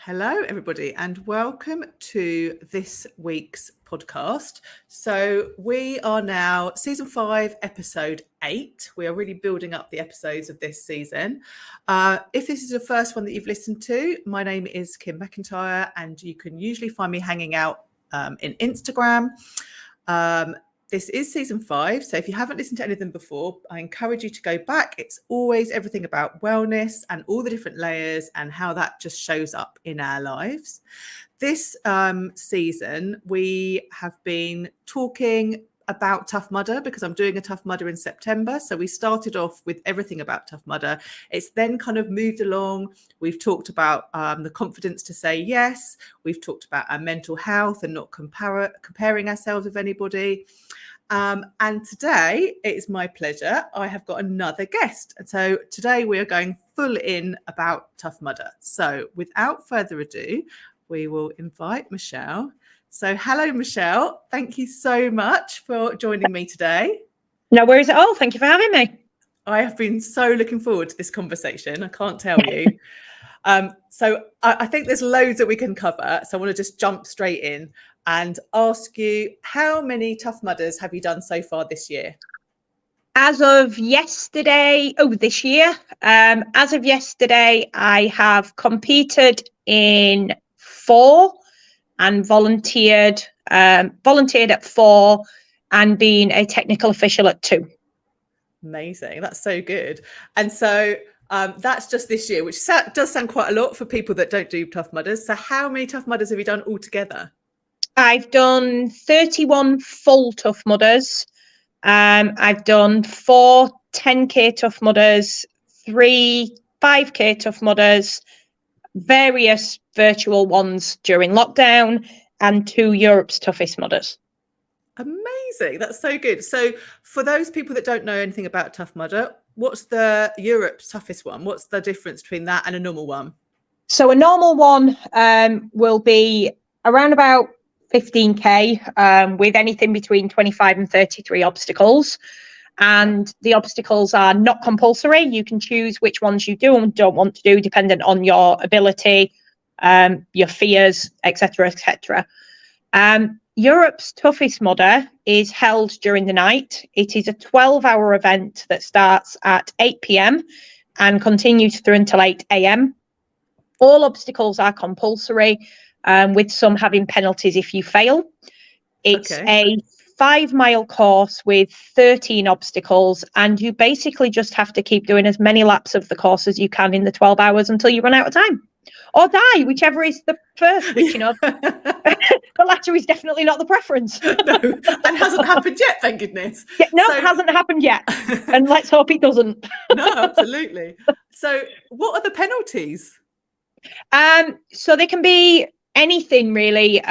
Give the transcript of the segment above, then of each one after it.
Hello, everybody, and welcome to this week's podcast. So we are now season 5, episode 8. We are really building up the episodes of this season. If this is the first one that you've listened to, my name is Kim McIntyre, and you can usually find me hanging out in Instagram. This is season 5, so if you haven't listened to any of them before, I encourage you to go back. It's always everything about wellness and all the different layers and how that just shows up in our lives. This season, we have been talking about Tough Mudder because I'm doing a Tough Mudder in September. So we started off with everything about Tough Mudder. It's then kind of moved along. We've talked about the confidence to say yes. We've talked about our mental health and not comparing ourselves with anybody. And today it is my pleasure. I have got another guest. And so today we are going full in about Tough Mudder. So without further ado, we will invite Michelle. So hello, Michelle. Thank you so much for joining me today. No worries at all. Thank you for having me. I have been so looking forward to this conversation. I can't tell you. So I think there's loads that we can cover. So I want to just jump straight in and ask you, how many Tough Mudders have you done so far this year? As of yesterday, this year, as of yesterday, I have competed in 4 and volunteered at 4 and been a technical official at 2. Amazing. That's so good. And so that's just this year, which does sound quite a lot for people that don't do Tough Mudders. So how many Tough Mudders have you done altogether? I've done 31 full Tough Mudders. I've done 4 10K Tough Mudders, 3 5K Tough Mudders, various virtual ones during lockdown, and 2 Europe's Toughest Mudders. Amazing. That's so good. So for those people that don't know anything about Tough Mudder, what's the Europe's Toughest one? What's the difference between that and a normal one? So a normal one will be around about 15K with anything between 25 and 33 obstacles. And the obstacles are not compulsory. You can choose which ones you do and don't want to do, dependent on your ability, your fears, etc., etc. Europe's Toughest Mudder is held during the night. It is a 12-hour event that starts at 8 p.m. and continues through until 8 a.m. All obstacles are compulsory, with some having penalties if you fail. It's a 5-mile course with 13 obstacles, and you basically just have to keep doing as many laps of the course as you can in the 12 hours until you run out of time. Or die, whichever is the first, which, the latter is definitely not the preference. No, and hasn't happened yet, thank goodness. Yeah, no, it hasn't happened yet. And let's hope it doesn't. No, absolutely. So what are the penalties? So they can be anything, really.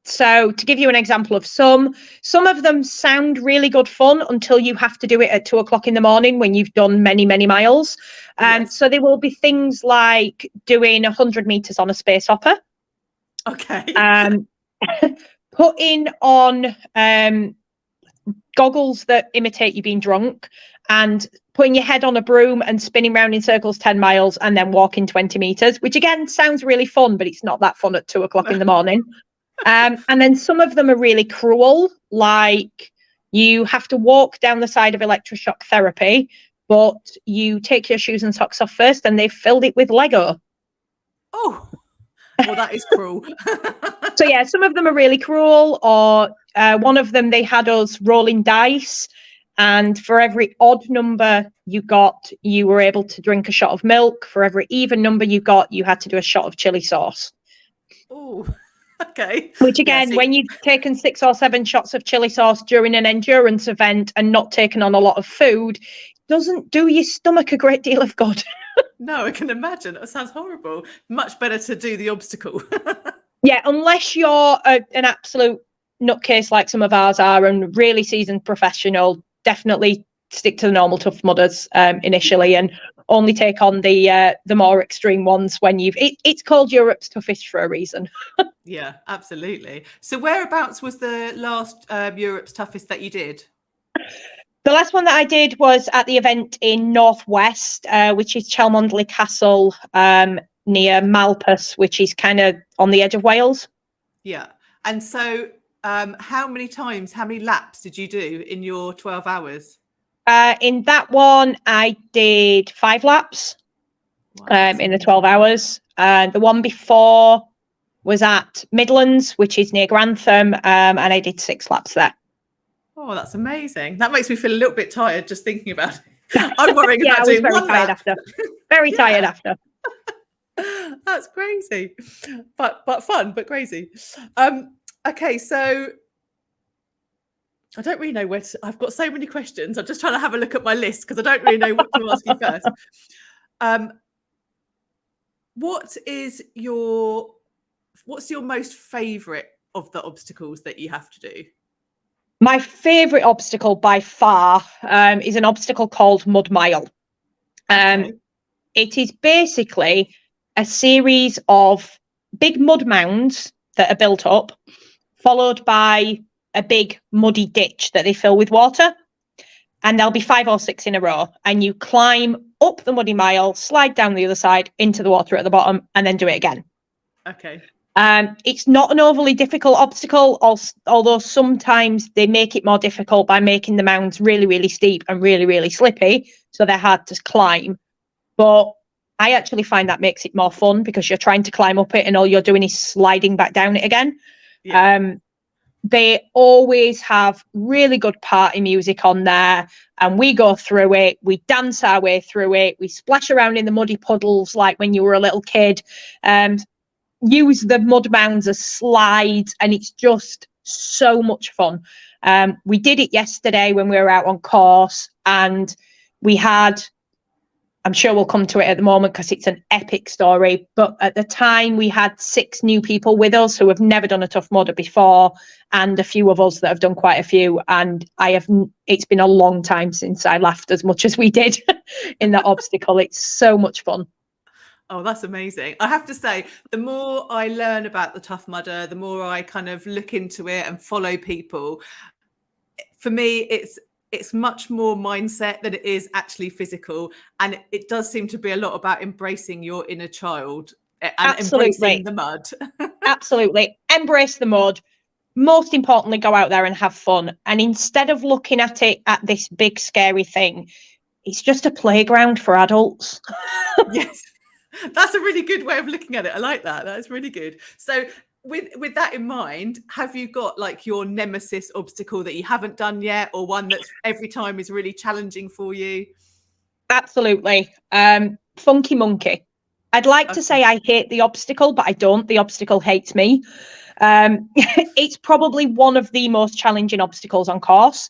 So to give you an example of some of them sound really good fun until you have to do it at 2 o'clock in the morning when you've done many, many miles. Yes. So there will be things like doing 100 meters on a space hopper. Okay. Putting on goggles that imitate you being drunk and putting your head on a broom and spinning around in circles 10 miles and then walking 20 meters, which again sounds really fun, but it's not that fun at 2 o'clock in the morning. And then some of them are really cruel, like you have to walk down the side of electroshock therapy, but you take your shoes and socks off first and they've filled it with Lego. Oh, well, that is cruel. So yeah, some of them are really cruel, or one of them, they had us rolling dice, and for every odd number you got, you were able to drink a shot of milk. For every even number you got, you had to do a shot of chili sauce. Oh, okay. Which again, when you've taken 6 or 7 shots of chili sauce during an endurance event and not taken on a lot of food, doesn't do your stomach a great deal of good. No, I can imagine. That sounds horrible. Much better to do the obstacle. Yeah, unless you're an absolute nutcase like some of ours are and really seasoned professional, definitely stick to the normal Tough Mudders initially and only take on the more extreme ones when it's called Europe's Toughest for a reason. Yeah, absolutely. So whereabouts was the last Europe's Toughest that you did? The last one that I did was at the event in Northwest, which is Chelmondley Castle. near Malpas, which is kind of on the edge of Wales. Yeah. And so how many laps did you do in your 12 hours? In that one, I did 5 laps in the 12 hours. The one before was at Midlands, which is near Grantham, and I did 6 laps there. Oh, that's amazing. That makes me feel a little bit tired just thinking about it. I'm worrying Yeah, about I was doing very one tired lap. after. Very tired after. That's crazy, but fun, but crazy. Okay, so I don't really know I've got so many questions. I'm just trying to have a look at my list because I don't really know what to ask you first. What's your most favourite of the obstacles that you have to do? My favourite obstacle by far is an obstacle called Mud Mile. Okay. It is basically a series of big mud mounds that are built up, followed by a big muddy ditch that they fill with water. And there'll be 5 or 6 in a row. And you climb up the muddy mile, slide down the other side into the water at the bottom, and then do it again. Okay. It's not an overly difficult obstacle, although sometimes they make it more difficult by making the mounds really, really steep and really, really slippy, so they're hard to climb. But I actually find that makes it more fun because you're trying to climb up it and all you're doing is sliding back down it again. Yeah. They always have really good party music on there, and we go through it, we dance our way through it, we splash around in the muddy puddles like when you were a little kid. Use the mud mounds as slides, and it's just so much fun. We did it yesterday when we were out on course, and we had, I'm sure we'll come to it at the moment because it's an epic story, but at the time we had 6 new people with us who have never done a Tough Mudder before, and a few of us that have done quite a few, and it's been a long time since I laughed as much as we did in that obstacle. It's so much fun. Oh, that's amazing. I have to say, the more I learn about the Tough Mudder, the more I kind of look into it and follow people. For me, it's much more mindset than it is actually physical. And it does seem to be a lot about embracing your inner child and embracing the mud. Absolutely. Embrace the mud. Most importantly, go out there and have fun. And instead of looking at it at this big, scary thing, it's just a playground for adults. Yes. That's a really good way of looking at it. I like that. That's really good. So with that in mind, have you got like your nemesis obstacle that you haven't done yet, or one that's every time is really challenging for you? Absolutely. Funky Monkey. I'd like to say I hate the obstacle, but I don't. The obstacle hates me. It's probably one of the most challenging obstacles on course,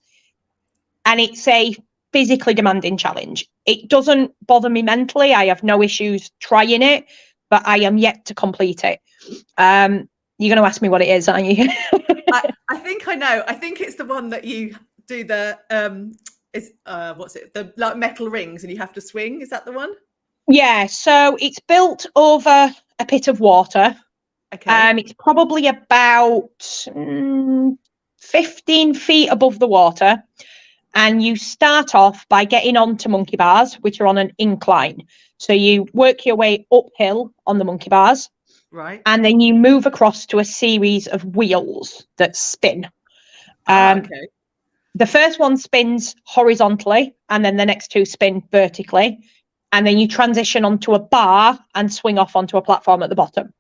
and it's a physically demanding challenge. It doesn't bother me mentally. I have no issues trying it, but I am yet to complete it. You're going to ask me what it is, aren't you? I think I know. I think it's the one that you do the what's it? The like metal rings and you have to swing. Is that the one? Yeah. So it's built over a pit of water. Okay. It's probably about 15 feet above the water. And you start off by getting onto monkey bars, which are on an incline. So you work your way uphill on the monkey bars. Right. And then you move across to a series of wheels that spin. Okay. The first one spins horizontally, and then the next 2 spin vertically. And then you transition onto a bar and swing off onto a platform at the bottom.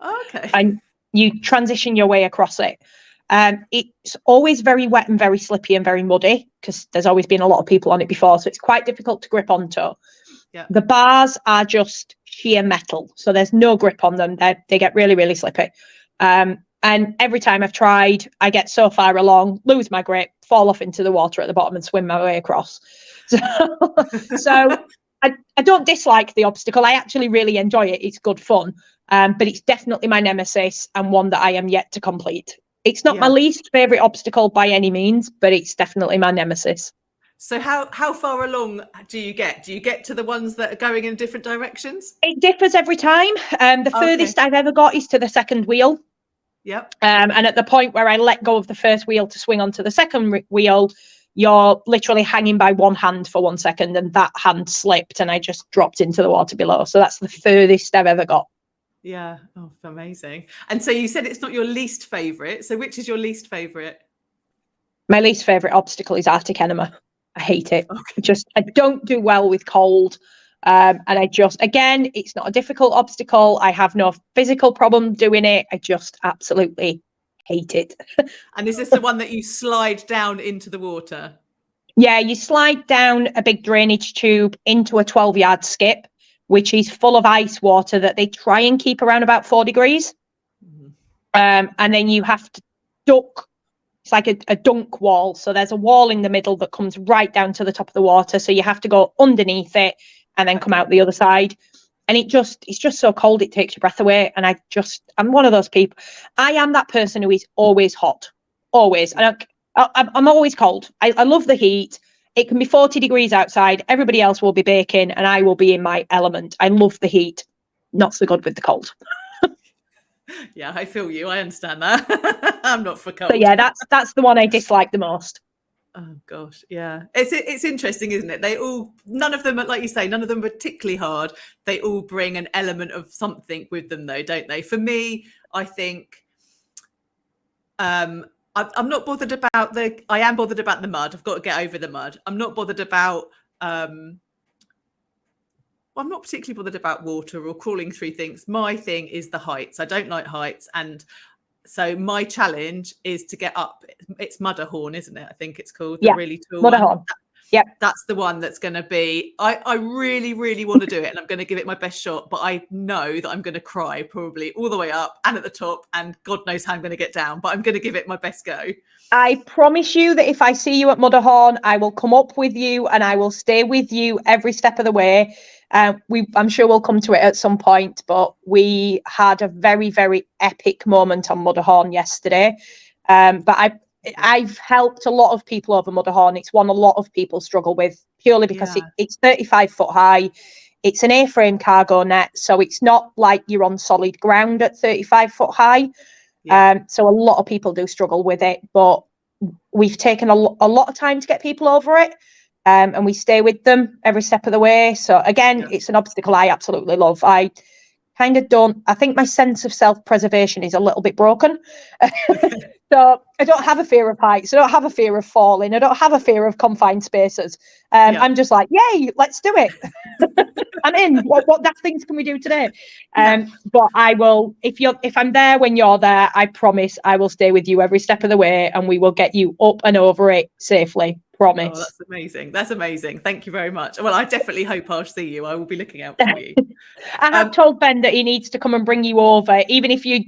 Okay. And you transition your way across it. It's always very wet and very slippy and very muddy because there's always been a lot of people on it before. So it's quite difficult to grip onto. Yeah. The bars are just sheer metal. So there's no grip on them. They get really, really slippy. And every time I've tried, I get so far along, lose my grip, fall off into the water at the bottom and swim my way across. So I don't dislike the obstacle. I actually really enjoy it. It's good fun. But it's definitely my nemesis and one that I am yet to complete. It's not my least favourite obstacle by any means, but it's definitely my nemesis. So how far along do you get? Do you get to the ones that are going in different directions? It differs every time. The furthest I've ever got is to the second wheel. Yep. And at the point where I let go of the first wheel to swing onto the second wheel, you're literally hanging by one hand for 1 second, and that hand slipped and I just dropped into the water below. So that's the furthest I've ever got. Yeah. Oh, amazing. And so you said it's not your least favourite. So which is your least favourite? My least favourite obstacle is Arctic enema. I hate it. Okay. I don't do well with cold. And again, it's not a difficult obstacle. I have no physical problem doing it. I just absolutely hate it. And is this the one that you slide down into the water? Yeah, you slide down a big drainage tube into a 12-yard skip, which is full of ice water that they try and keep around about 4 degrees. And then you have to duck. It's like a dunk wall. So there's a wall in the middle that comes right down to the top of the water. So you have to go underneath it and then come out the other side. And it's just so cold, it takes your breath away. And I'm one of those people. I am that person who is always hot, always. I'm always cold. I love the heat. It can be 40 degrees outside. Everybody else will be baking and I will be in my element. I love the heat. Not so good with the cold. Yeah, I feel you. I understand that. I'm not for cold. But yeah, that's the one I dislike the most. Oh gosh, yeah. It's interesting, isn't it? None of them, like you say, none of them are particularly hard. They all bring an element of something with them, though, don't they? For me, I think I'm not bothered about I am bothered about the mud. I've got to get over the mud. I'm not bothered about I'm not particularly bothered about water or crawling through things. My thing is the heights. I don't like heights. And so my challenge is to get up. It's Mudderhorn, isn't it? I think it's called. Yeah, the really tall Mudderhorn. one. Yeah. That's the one that's going to be, I really, really want to do it. And I'm going to give it my best shot. But I know that I'm going to cry probably all the way up and at the top. And God knows how I'm going to get down. But I'm going to give it my best go. I promise you that if I see you at Mudderhorn, I will come up with you and I will stay with you every step of the way. I'm sure we'll come to it at some point, but we had a very, very epic moment on Mudderhorn yesterday. But I've helped a lot of people over Mudderhorn. It's one a lot of people struggle with purely because it's 35 foot high. It's an A-frame cargo net, so it's not like you're on solid ground at 35 foot high. Yeah. So a lot of people do struggle with it, but we've taken a lot of time to get people over it. And we stay with them every step of the way. So again, It's an obstacle I absolutely love. I kind of I think my sense of self-preservation is a little bit broken. So I don't have a fear of heights. I don't have a fear of falling. I don't have a fear of confined spaces. I'm just like, yay, let's do it. I'm in. What daft things can we do today? But I will, if I'm there when you're there, I promise I will stay with you every step of the way and we will get you up and over it safely. Promise. Oh, that's amazing. That's amazing. Thank you very much. Well, I definitely hope I'll see you. I will be looking out for you. I have told Ben that he needs to come and bring you over. Even if we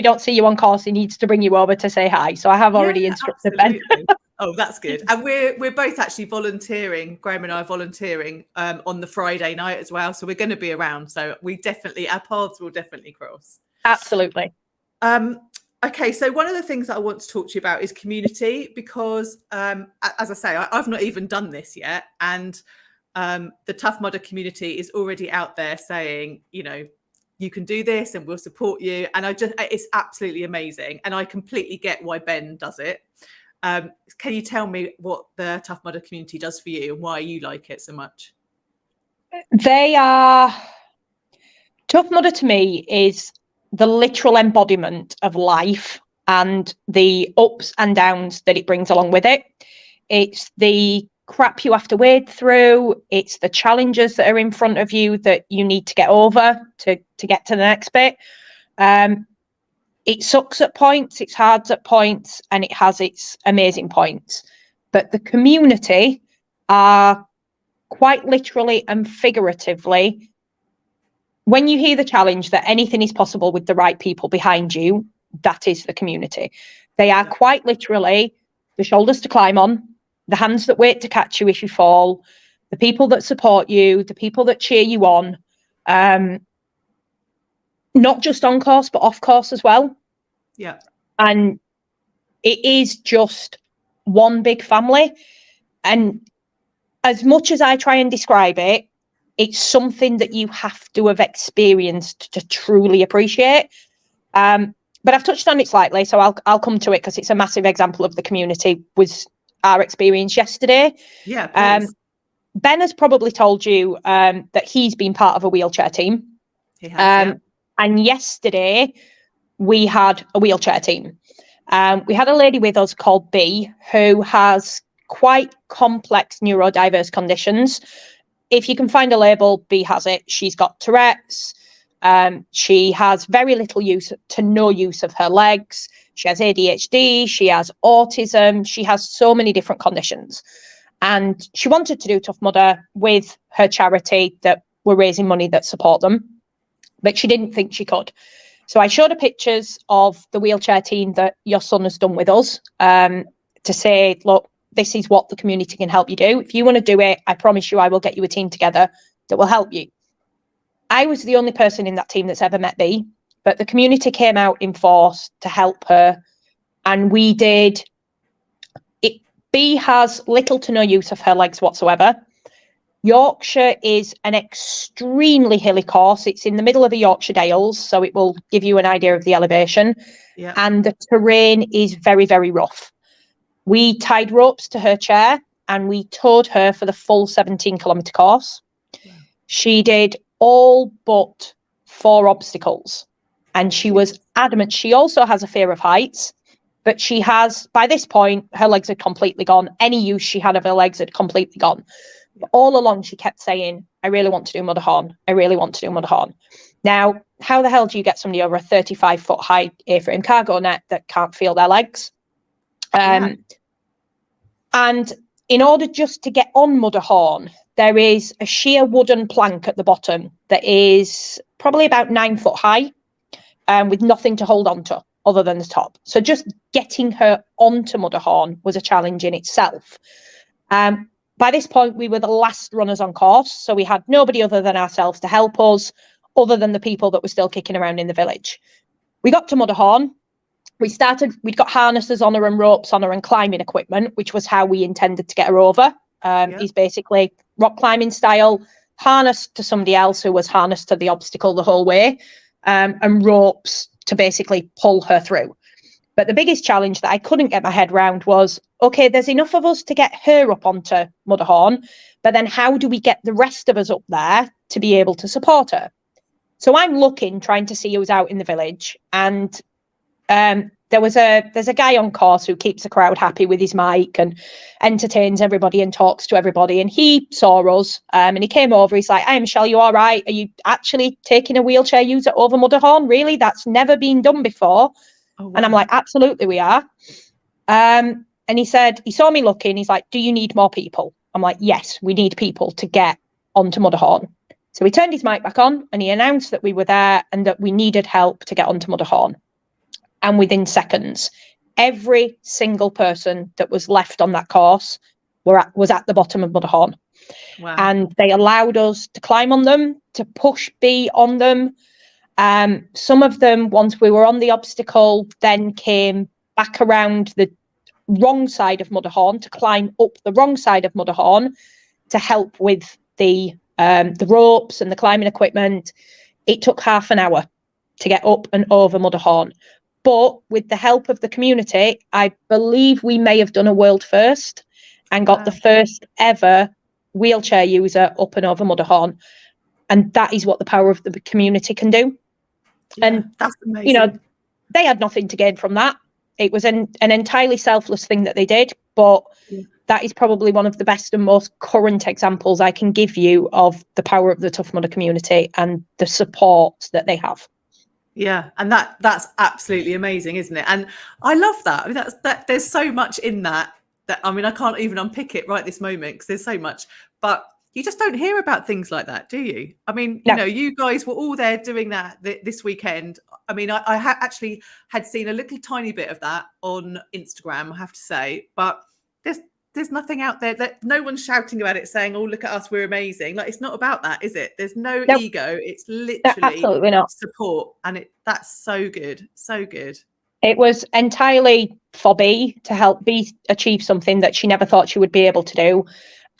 don't see you on course, he needs to bring you over to say hi. So I have already instructed Ben. Oh, that's good. And we're both actually volunteering. Graham and I are volunteering on the Friday night as well. So we're going to be around. So our paths will definitely cross. Absolutely. Okay, so one of the things that I want to talk to you about is community, because as I say, I've not even done this yet. And the Tough Mudder community is already out there saying, you can do this and we'll support you. And it's absolutely amazing. And I completely get why Ben does it. Can you tell me what the Tough Mudder community does for you and why you like it so much? Tough Mudder to me is the literal embodiment of life and the ups and downs that it brings along with it. It's the crap you have to wade through. It's the challenges that are in front of you that you need to get over to get to the next bit. It sucks at points, it's hard at points, and it has its amazing points. But the community are quite literally and figuratively, when you hear the challenge that anything is possible with the right people behind you, that is the community. They are quite literally the shoulders to climb on, the hands that wait to catch you if you fall, the people that support you, the people that cheer you on, not just on course, but off course as well. Yeah. And it is just one big family. And as much as I try and describe it, it's something that you have to have experienced to truly appreciate. But I've touched on it slightly, so I'll come to it because it's a massive example of the community. Was our experience yesterday. Yeah, please. Ben has probably told you that he's been part of a wheelchair team. He has, And yesterday we had a wheelchair team. We had a lady with us called B, who has quite complex neurodiverse conditions. If you can find a label, B has it. She's got Tourette's. She has very little use to no use of her legs. She has ADHD. She has autism. She has so many different conditions. And she wanted to do Tough Mudder with her charity that were raising money that support them, but she didn't think she could. So I showed her pictures of the wheelchair team that your son has done with us, to say, look, this is what the community can help you do. If you want to do it, I promise you I will get you a team together that will help you. I was the only person in that team that's ever met B, but the community came out in force to help her. And we did it. B has little to no use of her legs whatsoever. Yorkshire is an extremely hilly course. It's in the middle of the Yorkshire Dales, so it will give you an idea of the elevation. Yeah. And the terrain is very, very rough. We tied ropes to her chair and we towed her for the full 17-kilometre course. Yeah. She did all but 4 obstacles. And she was adamant. She also has a fear of heights, but she has, by this point, her legs had completely gone. Any use she had of her legs had completely gone. But all along, she kept saying, I really want to do Mudderhorn. I really want to do Mudderhorn. Now, how the hell do you get somebody over a 35-foot high A-frame cargo net that can't feel their legs? And in order just to get on Mudderhorn, there is a sheer wooden plank at the bottom that is probably about 9 foot high, with nothing to hold on to other than the top. So just getting her onto Mudderhorn was a challenge in itself. By this point, we were the last runners on course, so we had nobody other than ourselves to help us, other than the people that were still kicking around in the village. We got to Mudderhorn. We'd got harnesses on her and ropes on her and climbing equipment, which was how we intended to get her over. Is basically rock climbing style, harnessed to somebody else who was harnessed to the obstacle the whole way, and ropes to basically pull her through. But the biggest challenge that I couldn't get my head around was, okay, there's enough of us to get her up onto Mudderhorn, but then how do we get the rest of us up there to be able to support her? So I'm looking, trying to see who's out in the village, and there's a guy on course who keeps the crowd happy with his mic and entertains everybody and talks to everybody. And he saw us, and he came over. He's like, "Hi, Michelle, you all right? Are you actually taking a wheelchair user over Mudderhorn? Really? That's never been done before." Oh, wow. And I'm like, "Absolutely, we are." And he said, he saw me looking. He's like, "Do you need more people?" I'm like, "Yes, we need people to get onto Mudderhorn." So he turned his mic back on and he announced that we were there and that we needed help to get onto Mudderhorn. And within seconds, every single person that was left on that course was at the bottom of Mudderhorn. Wow. And they allowed us to climb on them, to push B on them. Some of them, once we were on the obstacle, then came back around the wrong side of Mudderhorn to climb up the wrong side of Mudderhorn to help with the ropes and the climbing equipment. It took half an hour to get up and over Mudderhorn. But with the help of the community, I believe we may have done a world first and got the first ever wheelchair user up and over Mudderhorn. And that is what the power of the community can do. Yeah, and that's amazing. You know, they had nothing to gain from that. It was an entirely selfless thing that they did. But that is probably one of the best and most current examples I can give you of the power of the Tough Mudder community and the support that they have. Yeah, and that's absolutely amazing, isn't it? And I love that. I mean, that there's so much in that I mean, I can't even unpick it right this moment because there's so much. But you just don't hear about things like that, do you? I mean, you know, you guys were all there doing that this weekend. I mean, I actually had seen a little tiny bit of that on Instagram, I have to say, but there's nothing out there that no one's shouting about it saying, "Oh, look at us, we're amazing." Like, it's not about that, is it? There's no ego. It's literally absolutely not support. And that's so good. So good. It was entirely for B to help B achieve something that she never thought she would be able to do.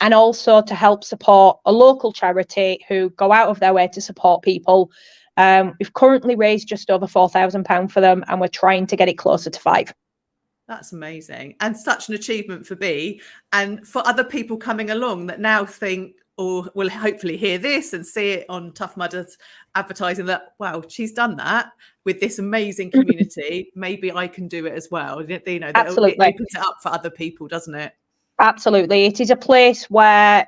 And also to help support a local charity who go out of their way to support people. We've currently raised just over £4,000 for them and we're trying to get it closer to 5. That's amazing, and such an achievement for B, and for other people coming along that now think, or will hopefully hear this and see it on Tough Mudders advertising, that, wow, she's done that with this amazing community. Maybe I can do it as well. You know, that it Absolutely. opens it up for other people, doesn't it? Absolutely. It is a place where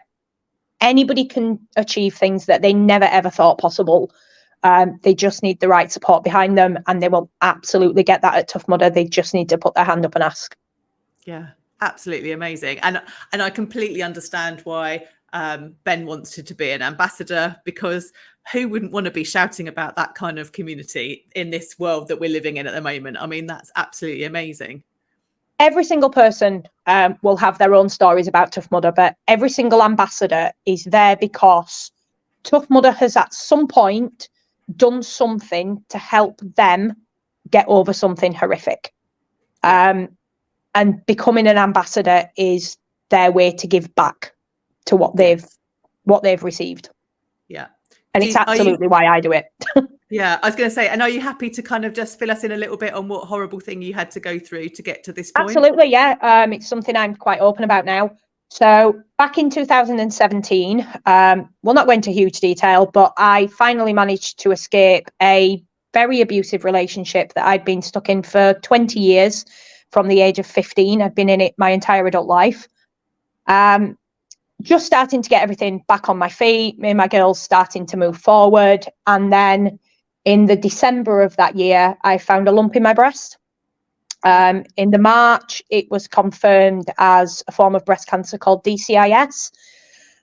anybody can achieve things that they never ever thought possible. They just need the right support behind them, and they will absolutely get that at Tough Mudder. They just need to put their hand up and ask. Yeah, absolutely amazing. And I completely understand why Ben wanted to be an ambassador, because who wouldn't want to be shouting about that kind of community in this world that we're living in at the moment? I mean, that's absolutely amazing. Every single person will have their own stories about Tough Mudder, but every single ambassador is there because Tough Mudder has at some point done something to help them get over something horrific. Yeah. And becoming an ambassador is their way to give back to what they've received. Yeah. And it's absolutely why I do it. Yeah, I was going to say, and are you happy to kind of just fill us in a little bit on what horrible thing you had to go through to get to this point? Absolutely, yeah. It's something I'm quite open about now. So back in 2017, we'll not go into huge detail, but I finally managed to escape a very abusive relationship that I'd been stuck in for 20 years from the age of 15. I'd been in it my entire adult life. Just starting to get everything back on my feet, me and my girls starting to move forward. And then in the December of that year, I found a lump in my breast. In the March, it was confirmed as a form of breast cancer called DCIS.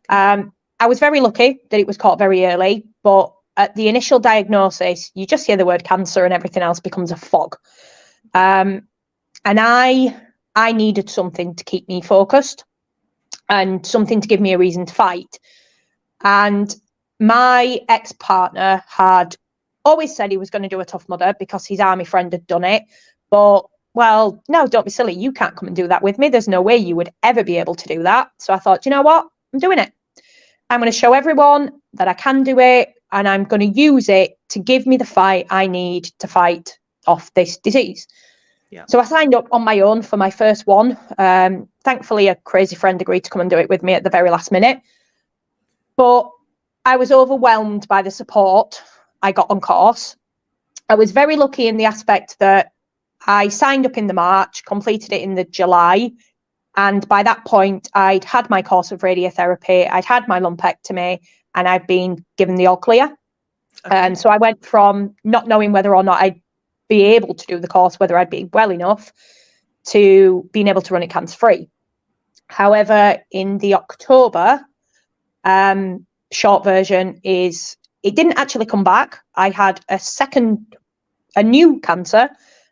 I was very lucky that it was caught very early, but at the initial diagnosis, you just hear the word cancer and everything else becomes a fog. And I needed something to keep me focused and something to give me a reason to fight. And my ex-partner had always said he was going to do a Tough Mudder because his army friend had done it. But, well, no, don't be silly. You can't come and do that with me. There's no way you would ever be able to do that. So I thought, you know what? I'm doing it. I'm going to show everyone that I can do it, and I'm going to use it to give me the fight I need to fight off this disease. Yeah. So I signed up on my own for my first one. Thankfully, a crazy friend agreed to come and do it with me at the very last minute. But I was overwhelmed by the support I got on course. I was very lucky in the aspect that I signed up in the March, completed it in the July. And by that point, I'd had my course of radiotherapy, I'd had my lumpectomy, and I'd been given the all clear. Okay. So I went from not knowing whether or not I'd be able to do the course, whether I'd be well enough, to being able to run it cancer-free. However, in the October, short version is, it didn't actually come back. I had a new cancer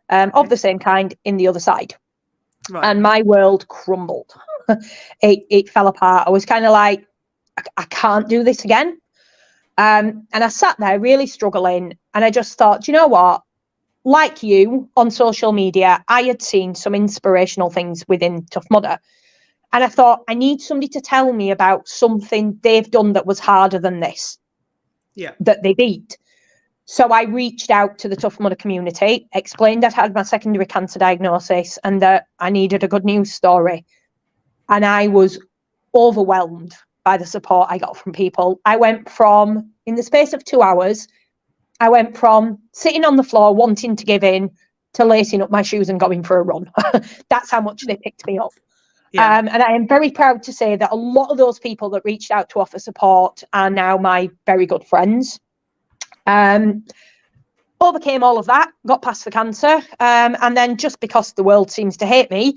of the same kind in the other side. Right. And my world crumbled. It fell apart. I was kind of like, I can't do this again. And I sat there really struggling. And I just thought, do you know what? Like you on social media, I had seen some inspirational things within Tough Mudder. And I thought, I need somebody to tell me about something they've done that was harder than this. Yeah. That they beat. So I reached out to the Tough Mudder community, explained I'd had my secondary cancer diagnosis and that I needed a good news story. And I was overwhelmed by the support I got from people. I went from, in the space of 2 hours, I went from sitting on the floor wanting to give in to lacing up my shoes and going for a run. That's how much they picked me up. Yeah. And I am very proud to say that a lot of those people that reached out to offer support are now my very good friends. Overcame all of that, got past the cancer, and then just because the world seems to hate me,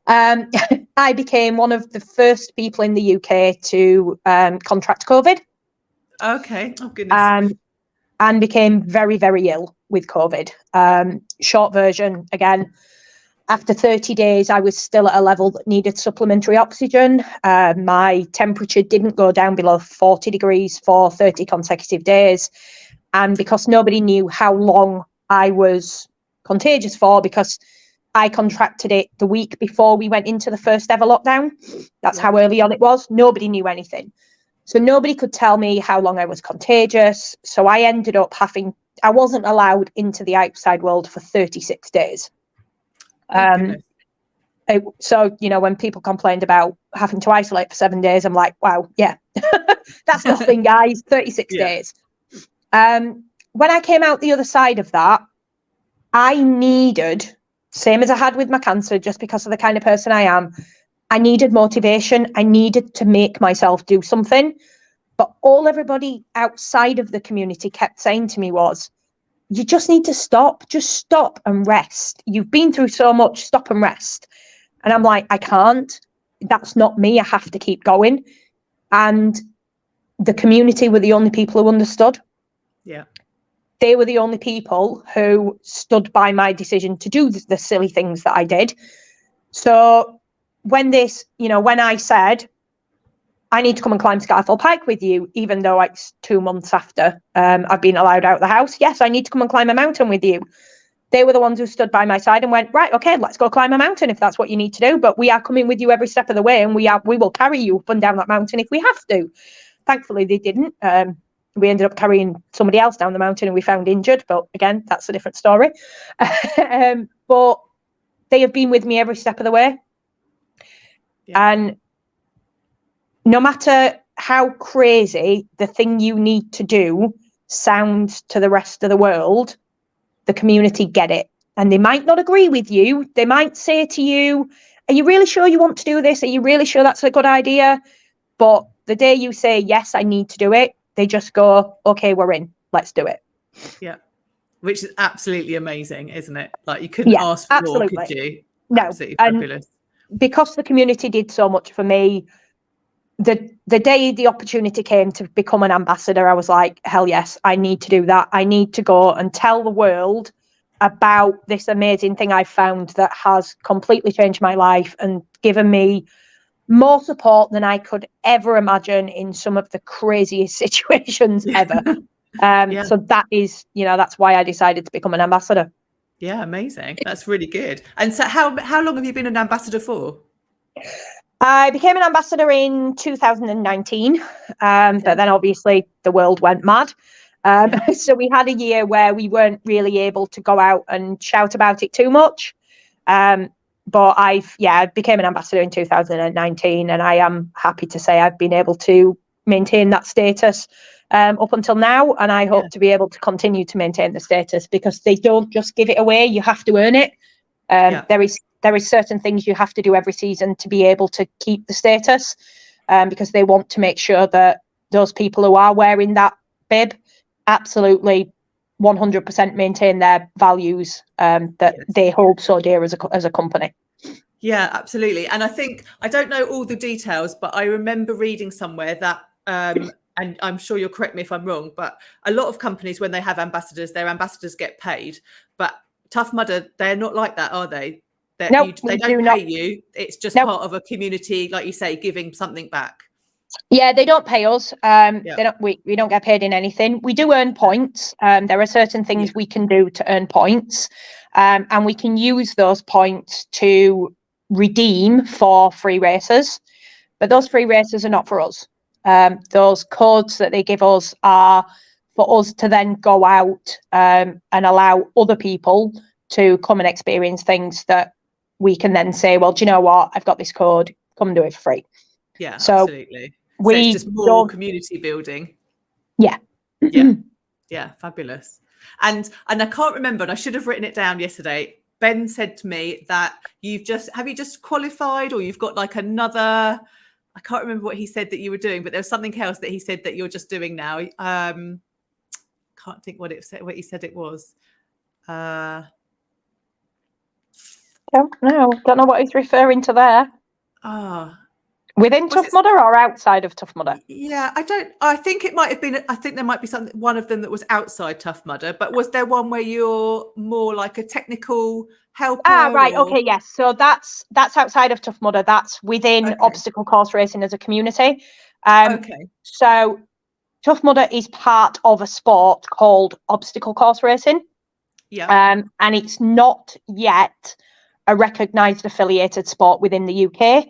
I became one of the first people in the UK to contract COVID. Okay. Oh, goodness. And became very, very ill with COVID. Short version, again, after 30 days, I was still at a level that needed supplementary oxygen. My temperature didn't go down below 40 degrees for 30 consecutive days. And because nobody knew how long I was contagious for, because I contracted it the week before we went into the first ever lockdown. That's how early on it was. Nobody knew anything. So nobody could tell me how long I was contagious. So I ended up I wasn't allowed into the outside world for 36 days. So, when people complained about having to isolate for 7 days, I'm like, wow, yeah, that's nothing, guys. 36 days. When I came out the other side of that, I needed, same as I had with my cancer, just because of the kind of person I am, I needed motivation. I needed to make myself do something. But all everybody outside of the community kept saying to me was, you just need to stop. Just stop and rest. You've been through so much. Stop and rest. And I'm like, I can't. That's not me. I have to keep going. And the community were the only people who understood. Yeah. They were the only people who stood by my decision to do the silly things that I did. So when I said, I need to come and climb Skyfall Pike with you, even though it's 2 months after I've been allowed out of the house. Yes, I need to come and climb a mountain with you. They were the ones who stood by my side and went, right, okay, let's go climb a mountain if that's what you need to do. But we are coming with you every step of the way, and we will carry you up and down that mountain if we have to. Thankfully, they didn't. We ended up carrying somebody else down the mountain and we found injured. But again, that's a different story. But they have been with me every step of the way. Yeah. And no matter how crazy the thing you need to do sounds to the rest of the world, the community get it. And they might not agree with you. They might say to you, are you really sure you want to do this? Are you really sure that's a good idea? But the day you say, yes, I need to do it, they just go, okay, we're in. Let's do it. Yeah. Which is absolutely amazing, isn't it? Like, you couldn't ask for more, could you? No. Absolutely fabulous. And because the community did so much for me, the day the opportunity came to become an ambassador, I was like, hell yes, I need to do that. I need to go and tell the world about this amazing thing I found that has completely changed my life and given me more support than I could ever imagine in some of the craziest situations ever. So that is, that's why I decided to become an ambassador. Yeah, amazing. That's really good. And so how long have you been an ambassador for? I became an ambassador in 2019, but then obviously the world went mad. So we had a year where we weren't really able to go out and shout about it too much. But I became an ambassador in 2019, and I am happy to say I've been able to maintain that status up until now, and I hope to be able to continue to maintain the status, because they don't just give it away. You have to earn it. There is certain things you have to do every season to be able to keep the status, because they want to make sure that those people who are wearing that bib absolutely 100% maintain their values that they hold so dear as a company. Yeah, absolutely. And I think, I don't know all the details, but I remember reading somewhere that, and I'm sure you'll correct me if I'm wrong, but a lot of companies, when they have ambassadors, their ambassadors get paid. But Tough Mudder, they're not like that, are they? They don't pay you. It's just part of a community, like you say, giving something back. Yeah, they don't pay us. We don't get paid in anything. We do earn points. There are certain things we can do to earn points, and we can use those points to redeem for free races. But those free races are not for us. Those codes that they give us are for us to then go out and allow other people to come and experience things that we can then say, well, do you know what? I've got this code. Come and do it for free. Yeah, so absolutely. So it's just more community building. Yeah. Yeah, fabulous. And I can't remember, and I should have written it down yesterday. Ben said to me that have you just qualified, or you've got like another, I can't remember what he said that you were doing, but there was something else that he said that you're just doing now. Can't think what he said it was. Don't know what he's referring to there. Within Tough Mudder or outside of Tough Mudder? Yeah, I think it might have been, I think there might be one of them that was outside Tough Mudder, but was there one where you're more like a technical helper? Right, okay, yes. So that's outside of Tough Mudder. That's within obstacle course racing as a community. So Tough Mudder is part of a sport called obstacle course racing. Yeah. And it's not yet a recognised affiliated sport within the UK.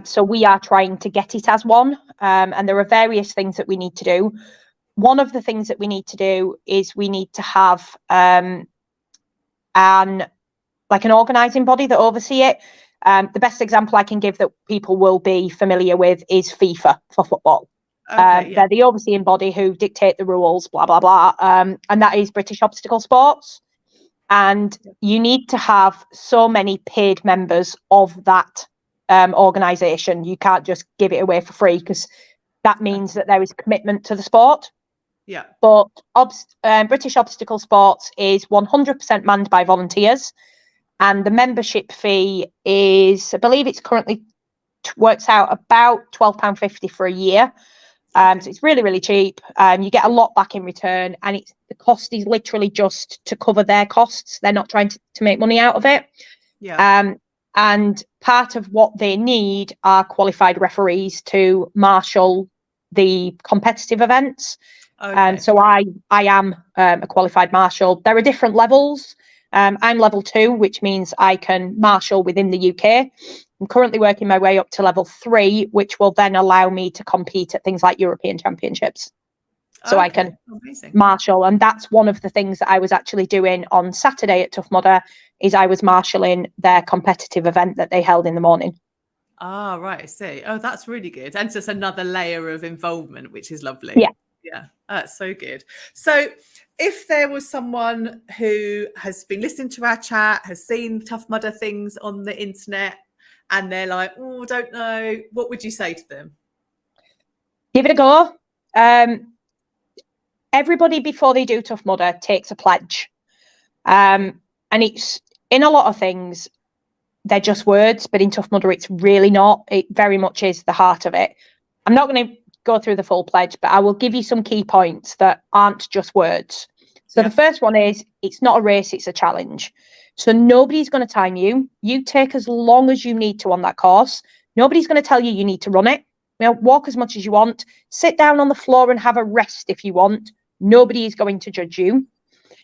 So we are trying to get it as one, and there are various things that we need to do. One of the things that we need to do is we need to have an organising body that oversee it. The best example I can give that people will be familiar with is FIFA for football. Okay, They're the overseeing body who dictate the rules, blah, blah, blah. And that is British Obstacle Sports. And you need to have so many paid members of that organisation. You can't just give it away for free, because that means that there is commitment to the sport. Yeah. But British Obstacle Sports is 100% manned by volunteers. And the membership fee is, I believe it's currently works out about £12.50 for a year. So it's really, really cheap. You get a lot back in return, and the cost is literally just to cover their costs. They're not trying to make money out of it. Yeah. And part of what they need are qualified referees to marshal the competitive events. And so I am a qualified marshal. There are different levels. I'm level 2, which means I can marshal within the UK. I'm currently working my way up to level 3, which will then allow me to compete at things like European Championships. So I can marshal. And that's one of the things that I was actually doing on Saturday at Tough Mudder, is I was marshalling their competitive event that they held in the morning. Ah, right, I see. Oh, that's really good. And just another layer of involvement, which is lovely. Yeah. Yeah, that's so good. So if there was someone who has been listening to our chat, has seen Tough Mudder things on the internet, and they're like, oh, don't know, what would you say to them? Give it a go. Everybody, before they do Tough Mudder, takes a pledge. And it's, in a lot of things, they're just words, but in Tough Mudder, it's really not. It very much is the heart of it. I'm not going to go through the full pledge, but I will give you some key points that aren't just words. So the first one is, it's not a race, it's a challenge. So nobody's going to time you. You take as long as you need to on that course. Nobody's going to tell you need to run it. Walk as much as you want. Sit down on the floor and have a rest if you want. Nobody is going to judge you.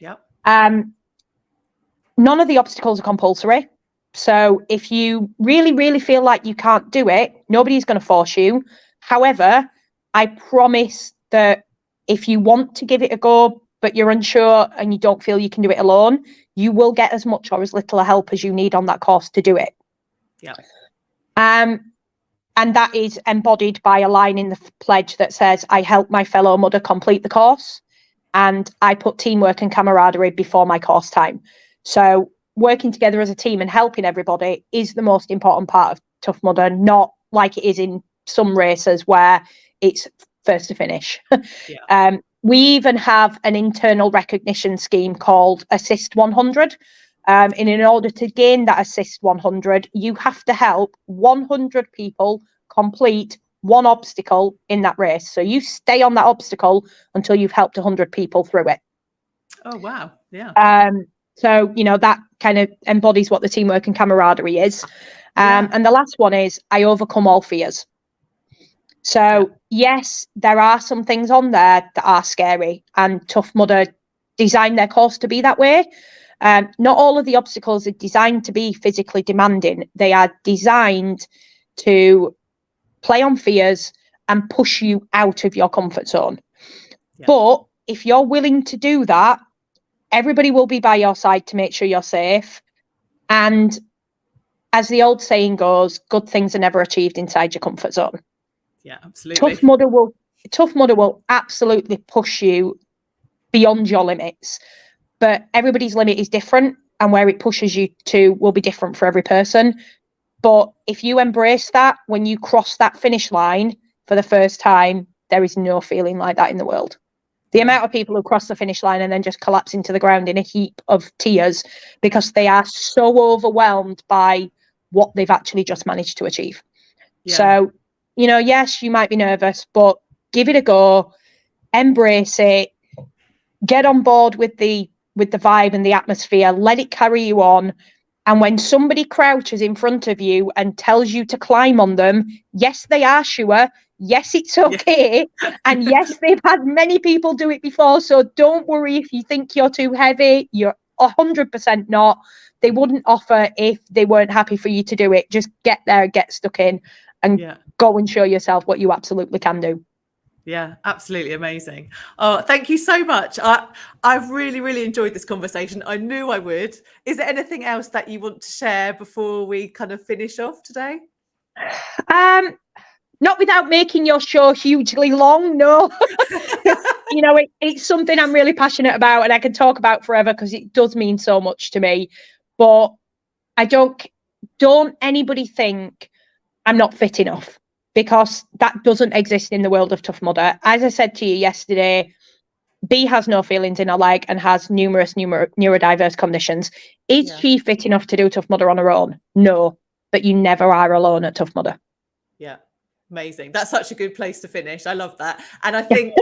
Yep. None of the obstacles are compulsory. So if you really, really feel like you can't do it, nobody's going to force you. However, I promise that if you want to give it a go, but you're unsure and you don't feel you can do it alone, you will get as much or as little help as you need on that course to do it. Yeah. And that is embodied by a line in the pledge that says, I help my fellow mudder complete the course, and I put teamwork and camaraderie before my course time. So working together as a team and helping everybody is the most important part of Tough Mudder, not like it is in some races where it's first to finish. Yeah. We even have an internal recognition scheme called Assist 100. And in order to gain that Assist 100, you have to help 100 people complete one obstacle in that race. So you stay on that obstacle until you've helped 100 people through it. Oh, wow. Yeah. So, that kind of embodies what the teamwork and camaraderie is. And the last one is, I overcome all fears. So, yes, there are some things on there that are scary, and Tough Mudder designed their course to be that way. Not all of the obstacles are designed to be physically demanding. They are designed to play on fears and push you out of your comfort zone. Yeah. But if you're willing to do that, everybody will be by your side to make sure you're safe. And as the old saying goes, good things are never achieved inside your comfort zone. Yeah, absolutely. Tough Mudder will absolutely push you beyond your limits, but everybody's limit is different, and where it pushes you to will be different for every person. But if you embrace that, when you cross that finish line for the first time, there is no feeling like that in the world. The amount of people who cross the finish line and then just collapse into the ground in a heap of tears because they are so overwhelmed by what they've actually just managed to achieve. Yeah. So, yes, you might be nervous, but give it a go, embrace it, get on board with the vibe and the atmosphere, let it carry you on. And when somebody crouches in front of you and tells you to climb on them, yes, they are sure. Yes, it's okay. Yeah. And yes, they've had many people do it before. So don't worry if you think you're too heavy. You're 100% not. They wouldn't offer if they weren't happy for you to do it. Just get there, get stuck in, and go and show yourself what you absolutely can do. Yeah, absolutely amazing. Oh, thank you so much. I've really, really enjoyed this conversation. I knew I would. Is there anything else that you want to share before we kind of finish off today? Not without making your show hugely long, no. Because it's something I'm really passionate about and I can talk about forever because it does mean so much to me. But I don't anybody think I'm not fit enough, because that doesn't exist in the world of Tough Mudder. As I said to you yesterday, B has no feelings in her leg and has numerous neurodiverse conditions. Is she fit enough to do Tough Mudder on her own? No, but you never are alone at Tough Mudder. Yeah, amazing. That's such a good place to finish. I love that. And I think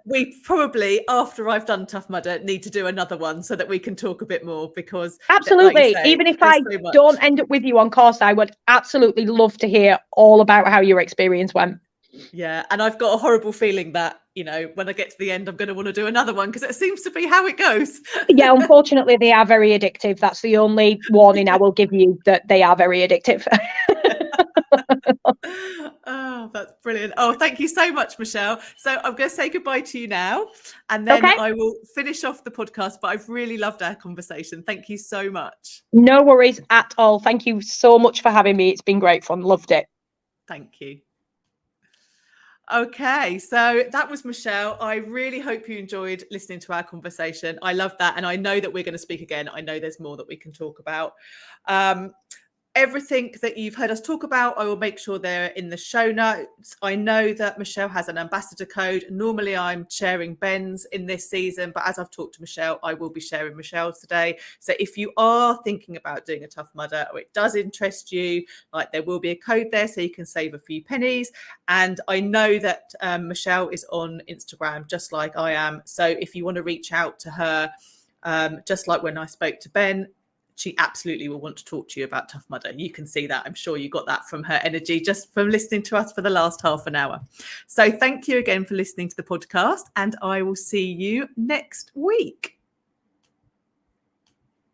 we probably, after I've done Tough Mudder, need to do another one so that we can talk a bit more, because absolutely, like you say, even if there's I so much. don't end up with you on course, I would absolutely love to hear all about how your experience went. Yeah, and I've got a horrible feeling that, when I get to the end, I'm going to want to do another one, because it seems to be how it goes. Yeah, unfortunately, they are very addictive. That's the only warning I will give you, that they are very addictive. Oh, that's brilliant. Oh, thank you so much, Michelle. So I'm going to say goodbye to you now, and then Okay. I will finish off the podcast. But I've really loved our conversation. Thank you so much. No worries at all. Thank you so much for having me. It's been great fun. Loved it. Thank you. Okay, so that was Michelle. I really hope you enjoyed listening to our conversation. I love that. And I know that we're going to speak again. I know there's more that we can talk about. Everything that you've heard us talk about, I will make sure they're in the show notes. I know that Michelle has an ambassador code. Normally I'm sharing Ben's in this season, but as I've talked to Michelle, I will be sharing Michelle's today. So if you are thinking about doing a Tough Mudder, or it does interest you, like, there will be a code there so you can save a few pennies. And I know that Michelle is on Instagram just like I am. So if you want to reach out to her, just like when I spoke to Ben, she absolutely will want to talk to you about Tough Mudder. You can see that. I'm sure you got that from her energy just from listening to us for the last half an hour. So thank you again for listening to the podcast, and I will see you next week.